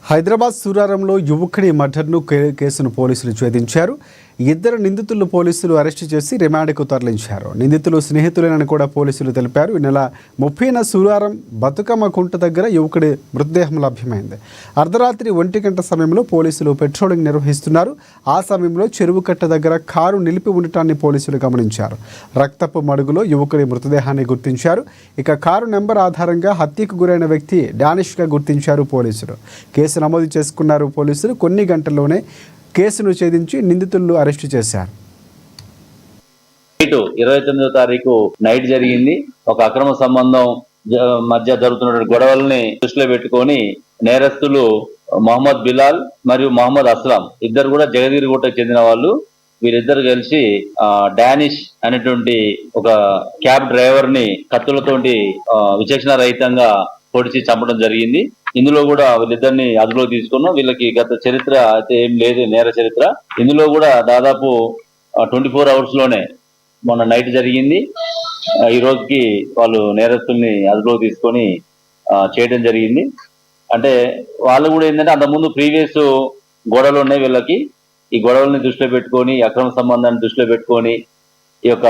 హైదరాబాద్ సూరారంలో యువకుడి మర్డర్ను కేసును పోలీసులు ఛేదించారు. ఇద్దరు నిందితులను పోలీసులు అరెస్టు చేసి రిమాండ్కు తరలించారు. నిందితులు స్నేహితులేనని కూడా పోలీసులు తెలిపారు. ఈ నెల 30న సూరారం బతుకమ్మ కుంట దగ్గర యువకుడి మృతదేహం లభ్యమైంది. అర్ధరాత్రి 1 గంట సమయంలో పోలీసులు పెట్రోలింగ్ నిర్వహిస్తున్నారు. ఆ సమయంలో చెరువు కట్ట దగ్గర కారు నిలిపి ఉండటాన్ని పోలీసులు గమనించారు. రక్తపు మడుగులో యువకుడి మృతదేహాన్ని గుర్తించారు. ఇక కారు నెంబర్ ఆధారంగా హత్యకు గురైన వ్యక్తి డానిష్గా గుర్తించారు పోలీసులు. కేసు నమోదు చేసుకున్నారు పోలీసులు. కొన్ని గంటల్లోనే కేసును ఛేదించి నిందితులను అరెస్టు చేశారు. 29వ తారీఖు నైట్ జరిగింది. ఒక అక్రమ సంబంధం మధ్య జరుగుతున్న గొడవల్ని దృష్టిలో పెట్టుకొని నేరస్తులు మొహమ్మద్ బిలాల్ మరియు మొహమ్మద్ అస్లాం ఇద్దరు కూడా జగదీర్గుట్టకు చెందిన వాళ్ళు. వీరిద్దరు కలిసి డానిష్ అనేటువంటి ఒక క్యాబ్ డ్రైవర్ ని కత్తులతోటి విచక్షణ రహితంగా పొడిచి చంపడం జరిగింది. ఇందులో కూడా వీళ్ళిద్దరిని అదుపులో తీసుకున్నాం. వీళ్ళకి గత చరిత్ర అయితే ఏం లేదు, నేర చరిత్ర. ఇందులో కూడా దాదాపు 24 hours లోనే మొన్న నైట్ జరిగింది. ఈ రోజుకి వాళ్ళు నేరస్తుల్ని అదుపులో తీసుకొని చేయడం జరిగింది. అంటే వాళ్ళు కూడా ఏంటంటే అంతకుముందు ప్రీవియస్ గొడవలు ఉన్నాయి వీళ్ళకి. ఈ గొడవల్ని దృష్టిలో పెట్టుకొని, అక్రమ సంబంధాన్ని దృష్టిలో పెట్టుకొని ఈ యొక్క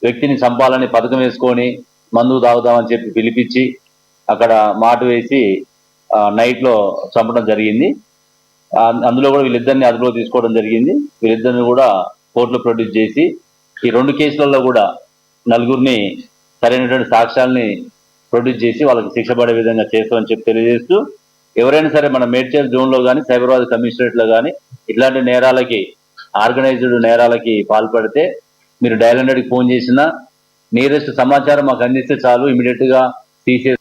వ్యక్తిని చంపాలని పథకం వేసుకొని మందు తాగుదామని చెప్పి పిలిపించి అక్కడ మాట వేసి నైట్ లో చంపడం జరిగింది. అందులో కూడా వీళ్ళిద్దరిని అదుపులో తీసుకోవడం జరిగింది. వీళ్ళిద్దరిని కూడా కోర్టులో ప్రొడ్యూస్ చేసి ఈ 2 కేసులలో కూడా నలుగురిని సరైనటువంటి సాక్ష్యాలని ప్రొడ్యూస్ చేసి వాళ్ళకి శిక్ష పడే విధంగా చేస్తామని చెప్పి తెలియజేస్తూ, ఎవరైనా సరే మన మేడ్చల్ జోన్ లో కానీ సైబరాబాద్ కమిషనరేట్ లో కానీ ఇట్లాంటి నేరాలకి, ఆర్గనైజ్డ్ నేరాలకి పాల్పడితే మీరు డయల్ 100కి ఫోన్ చేసినా నియరెస్ట్ సమాచారం మాకు అందిస్తే చాలు, ఇమీడియట్ గా తీసే